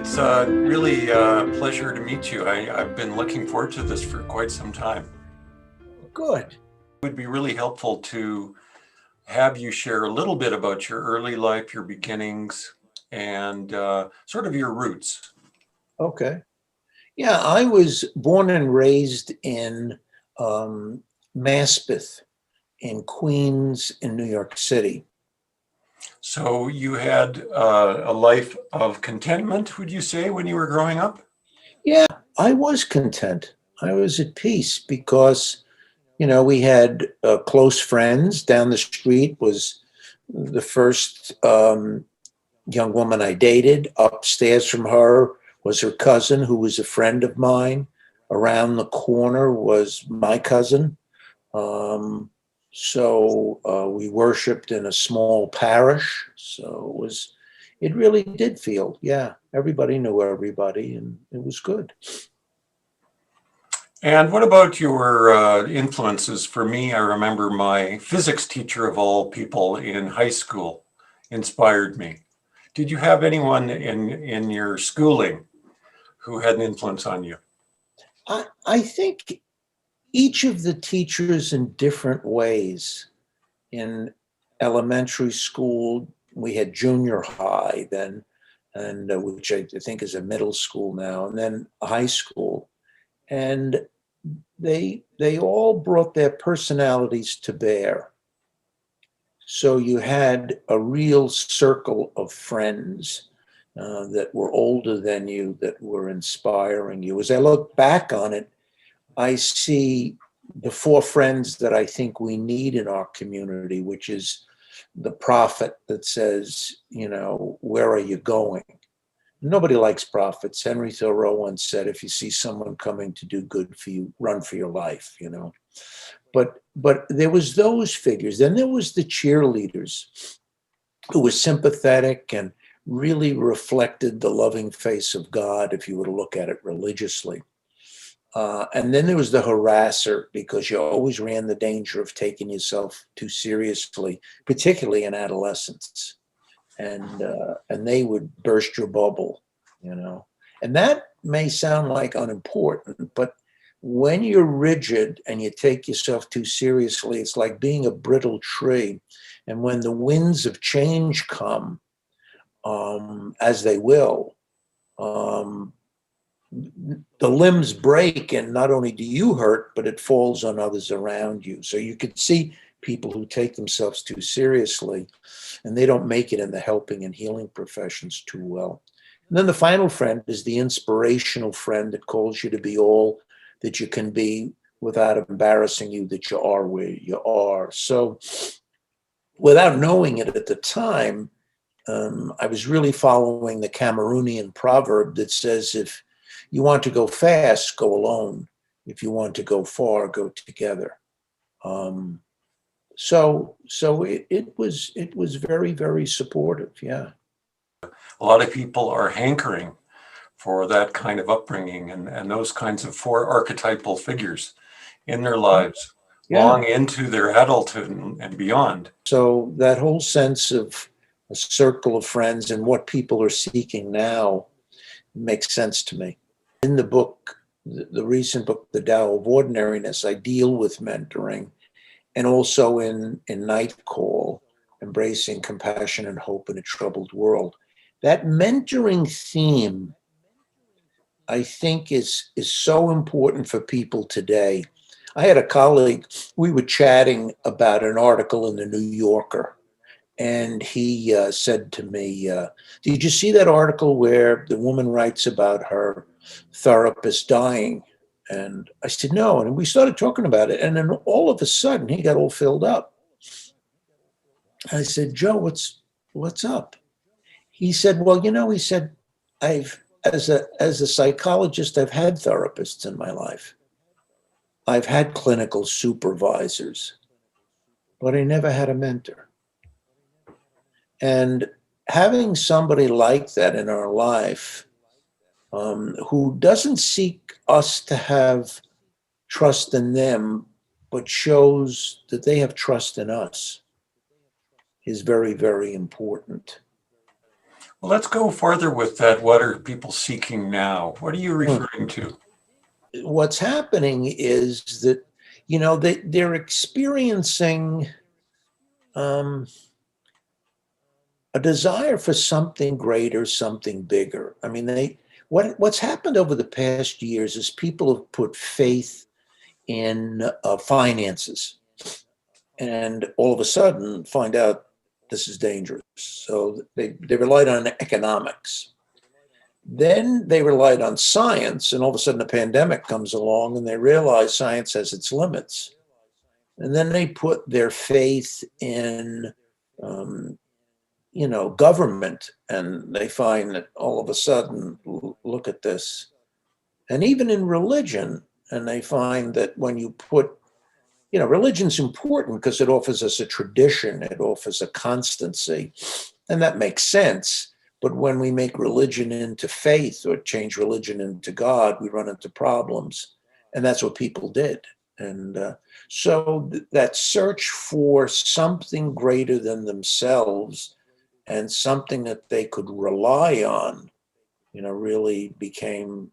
It's really a pleasure to meet you. I've been looking forward to this for quite some time. Good. It would be really helpful to have you share a little bit about your early life, your beginnings, and sort of your roots. Okay. Yeah, I was born and raised in um, Maspeth in Queens in New York City. So you had a life of contentment, would you say, when you were growing up? Yeah, I was content. I was at peace because, we had close friends. Down the street was the first young woman I dated. Upstairs from her was her cousin, who was a friend of mine. Around the corner was my cousin. Um, so we worshipped in a small parish. It really did feel, yeah, everybody knew everybody and it was good. And what about your influences? For me, I remember my physics teacher of all people in high school inspired me. Did you have anyone in your schooling who had an influence on you? I think each of the teachers in different ways. In elementary school, we had junior high then, and which I think is a middle school now, and then high school. And they all brought their personalities to bear. So you had a real circle of friends that were older than you, that were inspiring you. As I look back on it, I see the four friends that I think we need in our community, which is the prophet that says, where are you going? Nobody likes prophets. Henry Thoreau once said, if you see someone coming to do good for you, run for your life. But there was those figures. Then there was the cheerleaders who were sympathetic and really reflected the loving face of God, if you were to look at it religiously. And then there was the harasser, because you always ran the danger of taking yourself too seriously, particularly in adolescence, and they would burst your bubble. And that may sound like unimportant, but when you're rigid and you take yourself too seriously, it's like being a brittle tree. And when the winds of change come, as they will, um, the limbs break, and not only do you hurt, but it falls on others around you. So you could see people who take themselves too seriously, and they don't make it in the helping and healing professions too well. And then the final friend is the inspirational friend that calls you to be all that you can be without embarrassing you that you are where you are. So without knowing it at the time, I was really following the Cameroonian proverb that says, if you want to go fast, go alone. If you want to go far, go together. Um, so it was very, very supportive. Yeah. A lot of people are hankering for that kind of upbringing and those kinds of four archetypal figures in their lives Yeah. long into their adulthood and beyond. So that whole sense of a circle of friends and what people are seeking now makes sense to me. In the book, the recent book, The Tao of Ordinariness, I deal with mentoring, and also in Night Call, Embracing Compassion and Hope in a Troubled World. That mentoring theme, I think, is so important for people today. I had a colleague, we were chatting about an article in the New Yorker, and he said to me, did you see that article where the woman writes about her therapist dying? And I said, no. And we started talking about it. And then all of a sudden, he got all filled up. I said, Joe, what's up? He said, well, he said, I've as a psychologist, I've had therapists in my life. I've had clinical supervisors, but I never had a mentor. And having somebody like that in our life, who doesn't seek us to have trust in them, but shows that they have trust in us, is very, very important. Well, let's go farther with that. What are people seeking now? What are you Hmm. referring to? What's happening is that, they're experiencing um, a desire for something greater, something bigger. I mean, what's happened over the past years is people have put faith in finances, and all of a sudden find out this is dangerous. So they relied on economics. Then they relied on science, and all of a sudden a pandemic comes along, and they realize science has its limits. And then they put their faith in, um, government, and they find that all of a sudden, look at this. And even in religion, and they find that when you put, religion's important because it offers us a tradition, it offers a constancy, and that makes sense. But when we make religion into faith or change religion into God, we run into problems. And that's what people did. And that search for something greater than themselves and something that they could rely on, really became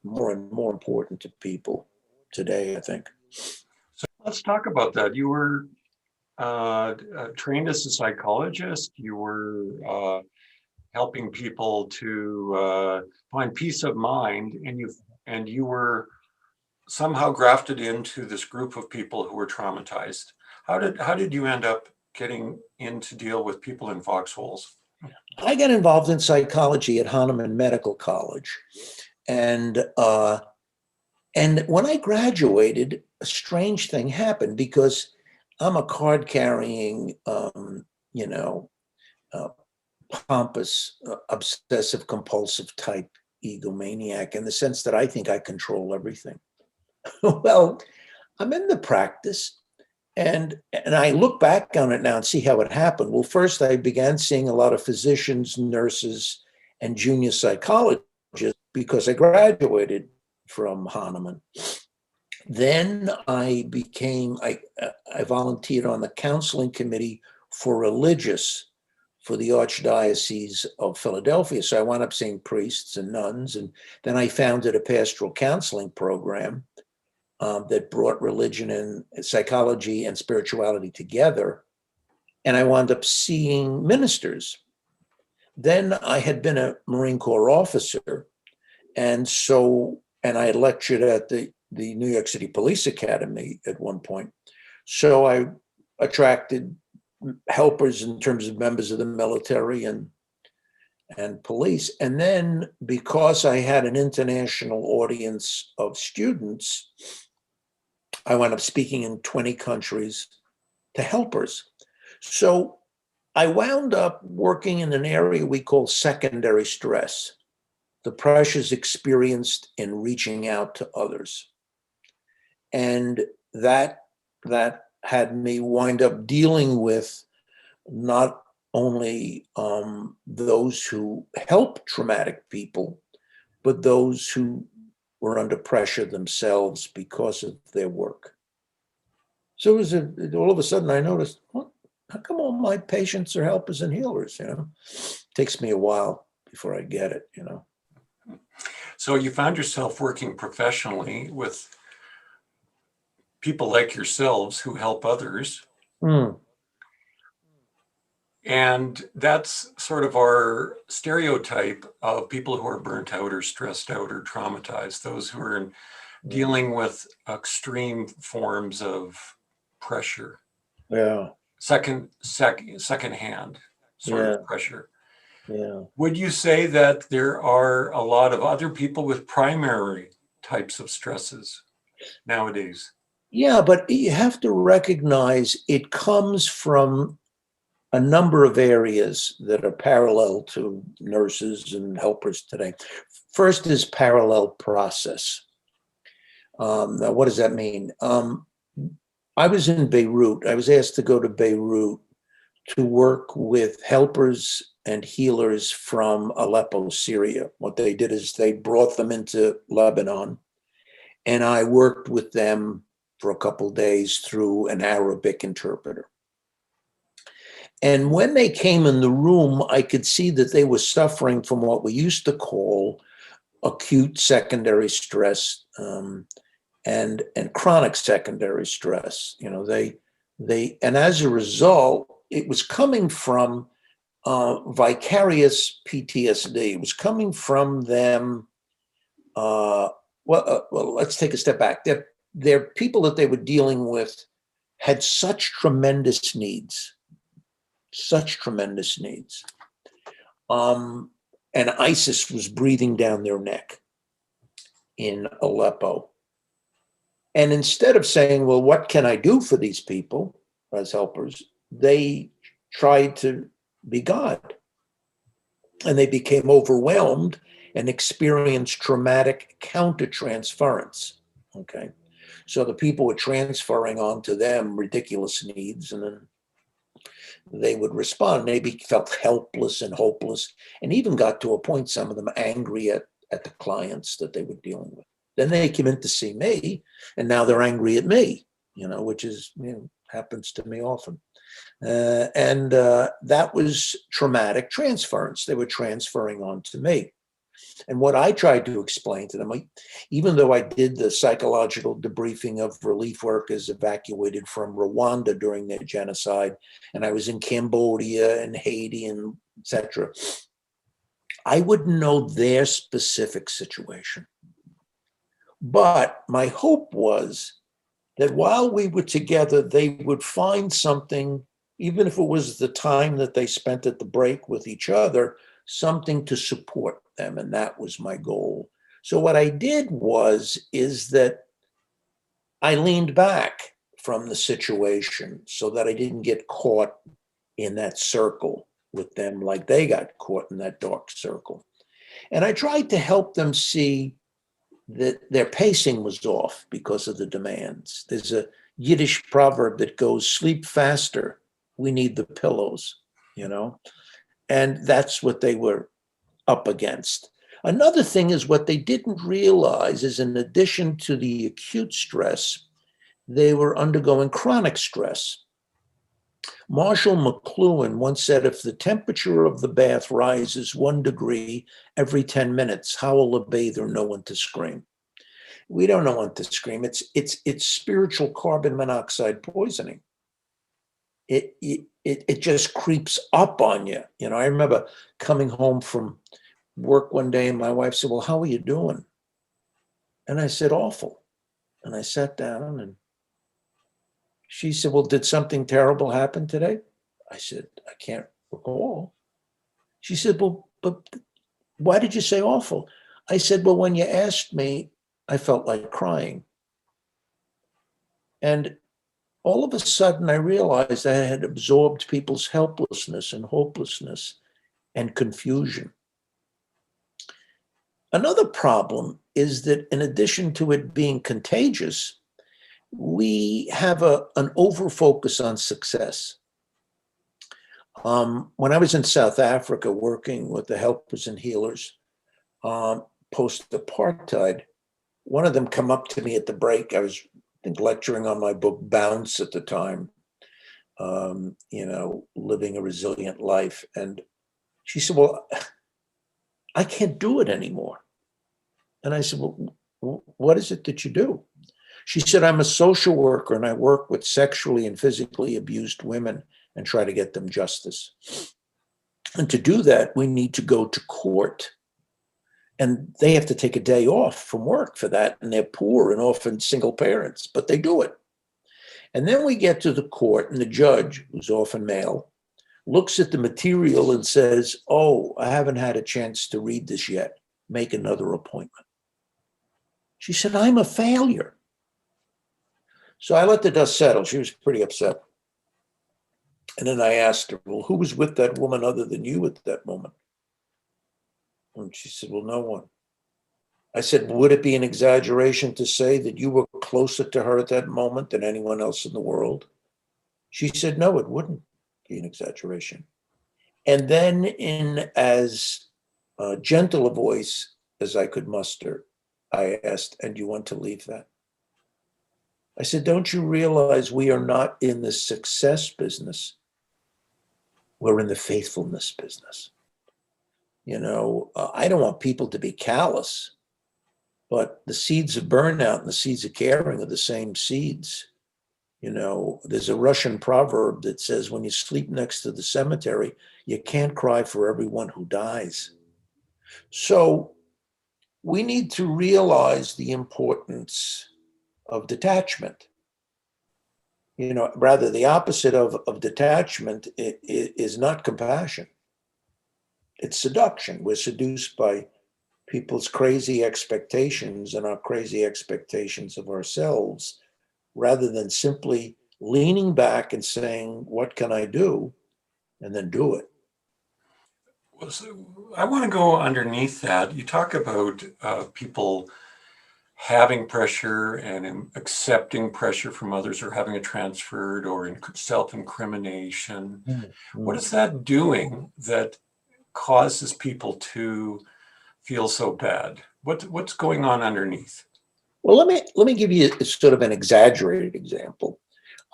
more and more important to people today, I think. So let's talk about that. You were trained as a psychologist. You were helping people to find peace of mind, and you were somehow grafted into this group of people who were traumatized. How did you end up getting in to deal with people in foxholes? I got involved in psychology at Hahnemann Medical College, and when I graduated, a strange thing happened because I'm a card carrying, you know, uh, pompous, obsessive compulsive type egomaniac in the sense that I think I control everything. Well, I'm in the practice, and I look back on it now and see how it happened. Well, first I began seeing a lot of physicians, nurses, and junior psychologists because I graduated from Hahnemann. Then I volunteered on the counseling committee for religious for the Archdiocese of Philadelphia. So I wound up seeing priests and nuns, and then I founded a pastoral counseling program that brought religion and psychology and spirituality together. And I wound up seeing ministers. Then I had been a Marine Corps officer, and I had lectured at the New York City Police Academy at one point. So I attracted helpers in terms of members of the military and police. And then because I had an international audience of students, I wound up speaking in 20 countries to helpers. So I wound up working in an area we call secondary stress, the pressures experienced in reaching out to others. And that had me wind up dealing with not only those who help traumatic people, but those who were under pressure themselves because of their work. So all of a sudden I noticed, well, how come all my patients are helpers and healers? Takes me a while before I get it. So you found yourself working professionally with people like yourselves who help others. Mm, And that's sort of our stereotype of people who are burnt out or stressed out or traumatized, those who are dealing with extreme forms of pressure, yeah, secondhand sort yeah, of pressure. yeah. Would you say that there are a lot of other people with primary types of stresses nowadays? Yeah, but you have to recognize it comes from a number of areas that are parallel to nurses and helpers today. First is parallel process. Now, what does that mean? I was in Beirut. I was asked to go to Beirut to work with helpers and healers from Aleppo, Syria. What they did is they brought them into Lebanon, and I worked with them for a couple of days through an Arabic interpreter. And when they came in the room, I could see that they were suffering from what we used to call acute secondary stress, and chronic secondary stress. You know, and as a result, it was coming from vicarious PTSD. It was coming from them. Well, let's take a step back. They're people that they were dealing with had such tremendous needs, such tremendous needs. And ISIS was breathing down their neck in Aleppo. And instead of saying, well, what can I do for these people as helpers, they tried to be God. And they became overwhelmed and experienced traumatic countertransference. Okay. So the people were transferring onto them ridiculous needs, and then they would respond. They felt helpless and hopeless, and even got to a point, some of them angry at the clients that they were dealing with. Then they came in to see me, and now they're angry at me, which is, happens to me often. And that was traumatic transference. They were transferring on to me. And what I tried to explain to them, even though I did the psychological debriefing of relief workers evacuated from Rwanda during their genocide, and I was in Cambodia and Haiti and etc., I wouldn't know their specific situation. But my hope was that while we were together, they would find something, even if it was the time that they spent at the break with each other, something to support them. And that was my goal. So what I did is that I leaned back from the situation so that I didn't get caught in that circle with them like they got caught in that dark circle. And I tried to help them see that their pacing was off because of the demands. There's a Yiddish proverb that goes, sleep faster, we need the pillows, and that's what they were up against. Another thing is what they didn't realize is, in addition to the acute stress, they were undergoing chronic stress. Marshall McLuhan once said, if the temperature of the bath rises 1 degree every 10 minutes, how will a bather know when to scream? We don't know when to scream. It's spiritual carbon monoxide poisoning. It just creeps up on you. I remember coming home from work one day and my wife said, well, how are you doing? And I said, awful. And I sat down and she said, well, did something terrible happen today? I said, I can't recall. She said, well, but why did you say awful? I said, well, when you asked me, I felt like crying. And all of a sudden, I realized I had absorbed people's helplessness and hopelessness and confusion. Another problem is that in addition to it being contagious, we have an over-focus on success. When I was in South Africa working with the helpers and healers post-apartheid, one of them come up to me at the break. I was, I think, lecturing on my book Bounce at the time, living a resilient life. And she said, well, I can't do it anymore. And I said, well, what is it that you do? She said, I'm a social worker and I work with sexually and physically abused women and try to get them justice. And to do that, we need to go to court. And they have to take a day off from work for that. And they're poor and often single parents, but they do it. And then we get to the court and the judge, who's often male, looks at the material and says, oh, I haven't had a chance to read this yet. Make another appointment. She said, I'm a failure. So I let the dust settle. She was pretty upset. And then I asked her, well, who was with that woman other than you at that moment? And she said, well, no one. I said, would it be an exaggeration to say that you were closer to her at that moment than anyone else in the world? She said, no, it wouldn't be an exaggeration. And then in as gentle a voice as I could muster, I asked, and you want to leave that? I said, don't you realize we are not in the success business? we're in the faithfulness business. I don't want people to be callous, but the seeds of burnout and the seeds of caring are the same seeds. There's a Russian proverb that says, when you sleep next to the cemetery, you can't cry for everyone who dies. So we need to realize the importance of detachment. Rather the opposite of detachment is not compassion. It's seduction. We're seduced by people's crazy expectations and our crazy expectations of ourselves, rather than simply leaning back and saying, what can I do? And then do it. Well, so I want to go underneath that. You talk about people having pressure and accepting pressure from others, or having it transferred, or in self-incrimination. What is that doing that causes people to feel so bad? What's going on underneath? Well, let me give you sort of an exaggerated example.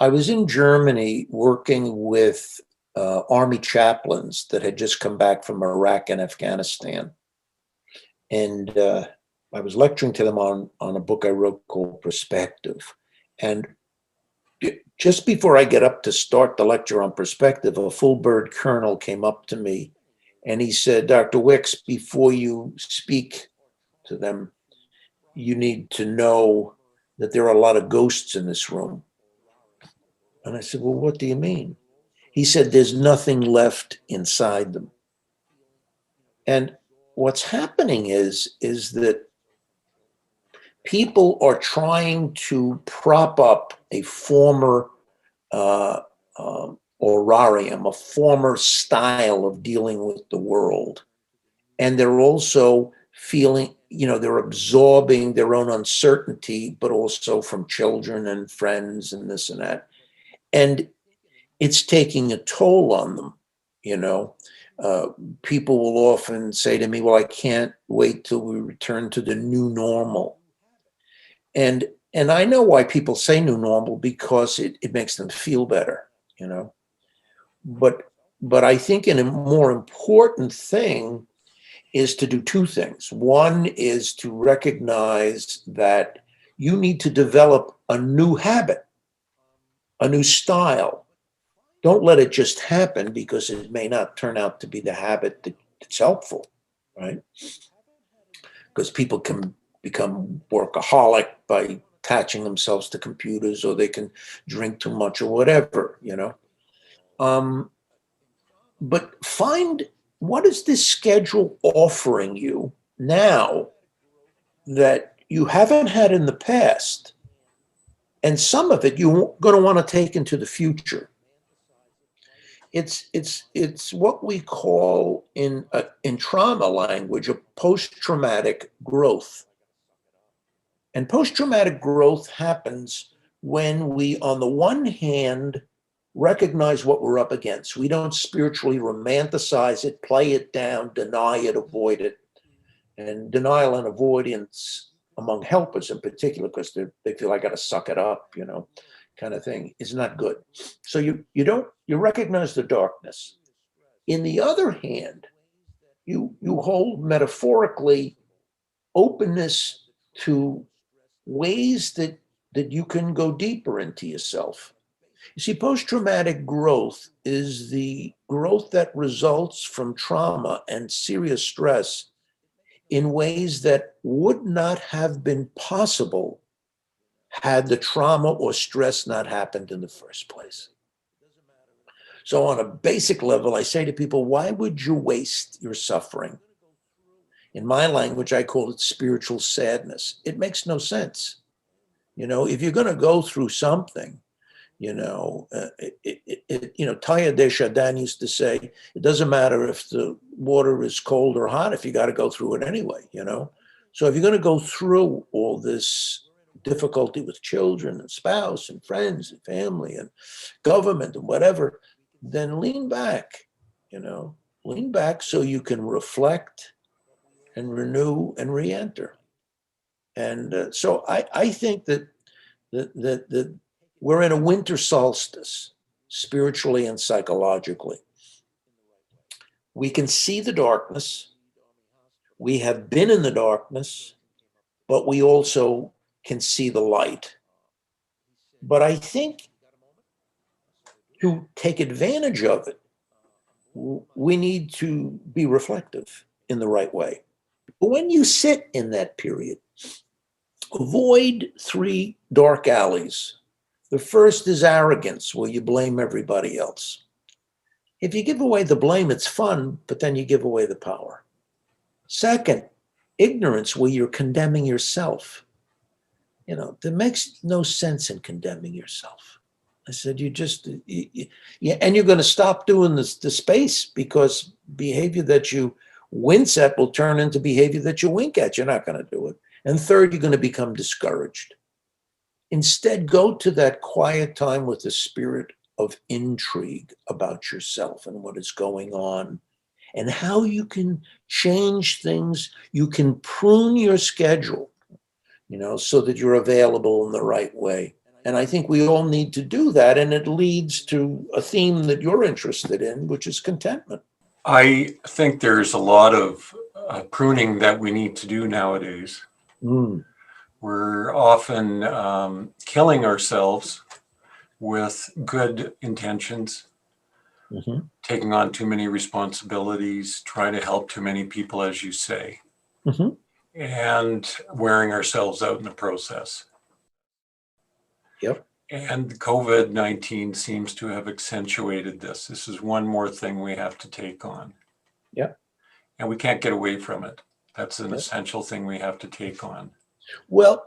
I was in Germany working with army chaplains that had just come back from Iraq and Afghanistan, and I was lecturing to them on a book I wrote called Perspective. And just before I get up to start the lecture on perspective, a full bird colonel came up to me and he said, Dr. Wicks, before you speak to them, you need to know that there are a lot of ghosts in this room. And I said, well, what do you mean? He said, there's nothing left inside them. And what's happening is that people are trying to prop up a former orarium, a former style of dealing with the world. And they're also feeling, they're absorbing their own uncertainty, but also from children and friends and this and that. And it's taking a toll on them, you know. People will often say to me, well, I can't wait till we return to the new normal. And I know why people say new normal, because it makes them feel better, you know. But I think a more important thing is to do two things. One is to recognize that you need to develop a new habit, a new style. Don't let it just happen, because it may not turn out to be the habit that's helpful, right? Because people can become workaholic by attaching themselves to computers, or they can drink too much or whatever, you know. But find, what is this schedule offering you now that you haven't had in the past? And some of it you're going to want to take into the future. It's what we call in trauma language a post-traumatic growth. And post-traumatic growth happens when we, on the one hand, recognize what we're up against. We don't spiritually romanticize it, play it down, deny it, avoid it. And denial and avoidance among helpers in particular, because they feel I got to suck it up, you know, kind of thing, is not good. So you recognize the darkness. In the other hand, you hold metaphorically openness to ways that you can go deeper into yourself. You see, post-traumatic growth is the growth that results from trauma and serious stress in ways that would not have been possible had the trauma or stress not happened in the first place. So on a basic level, I say to people, why would you waste your suffering? In my language, I call it spiritual sadness. It makes no sense. You know, if you're going to go through something, you know, Taya Desjardins used to say, it doesn't matter if the water is cold or hot, if you got to go through it anyway, you know. So if you're going to go through all this difficulty with children and spouse and friends and family and government and whatever, then lean back, you know, lean back so you can reflect and renew and re-enter. And so I think that we're in a winter solstice, spiritually and psychologically. We can see the darkness. We have been in the darkness, but we also can see the light. But I think to take advantage of it, we need to be reflective in the right way. But when you sit in that period, avoid 3 dark alleys. The first is arrogance, where you blame everybody else. If you give away the blame, it's fun, but then you give away the power. Second, ignorance, where you're condemning yourself. There makes no sense in condemning yourself. I said, yeah, and you're going to stop doing the space, because behavior that you wince at will turn into behavior that you wink at. You're not going to do it. And third, you're going to become discouraged. Instead, go to that quiet time with the spirit of intrigue about yourself and what is going on and how you can change things. You can prune your schedule, so that you're available in the right way. And I think we all need to do that. And it leads to a theme that you're interested in, which is contentment. I think there's a lot of pruning that we need to do nowadays. We're often killing ourselves with good intentions, taking on too many responsibilities, trying to help too many people, as you say, and wearing ourselves out in the process. Yep. And COVID-19 seems to have accentuated this. This is one more thing we have to take on. Yep. And we can't get away from it. That's an essential thing we have to take on. Well,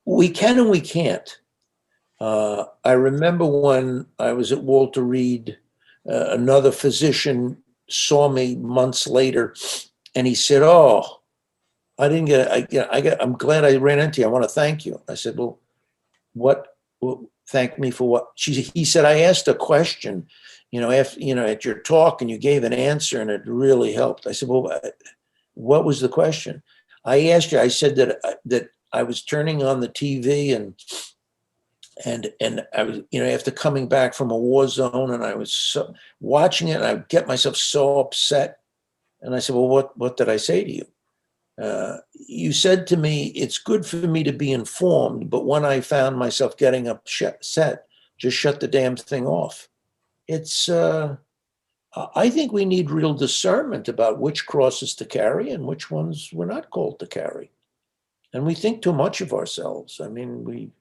we can and we can't. I remember when I was at Walter Reed, another physician saw me months later, and he said, "Oh, I didn't get. I'm glad I ran into you. I want to thank you." I said, "Well, what? Thank me for what?" He said, "I asked a question, at your talk, and you gave an answer, and it really helped." I said, "Well, what was the question?" I asked you. I said that I was turning on the TV and I was, after coming back from a war zone, and I was watching it, and I would get myself so upset. And I said, "Well, what did I say to you?" You said to me, "It's good for me to be informed, but when I found myself getting upset, just shut the damn thing off." I think we need real discernment about which crosses to carry and which ones we're not called to carry. And we think too much of ourselves. I mean,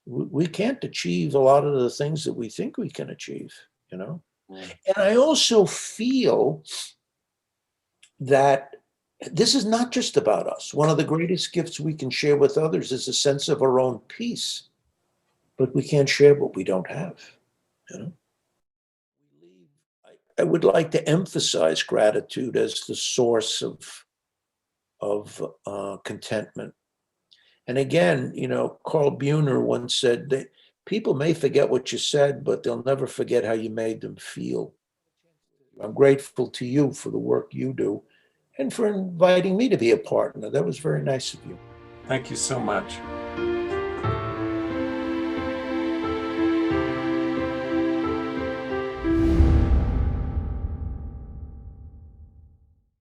we can't achieve a lot of the things that we think we can achieve, And I also feel that this is not just about us. One of the greatest gifts we can share with others is a sense of our own peace, but we can't share what we don't have, I would like to emphasize gratitude as the source of contentment. And again, Carl Buhner once said that people may forget what you said, but they'll never forget how you made them feel. I'm grateful to you for the work you do and for inviting me to be a partner. That was very nice of you. Thank you so much.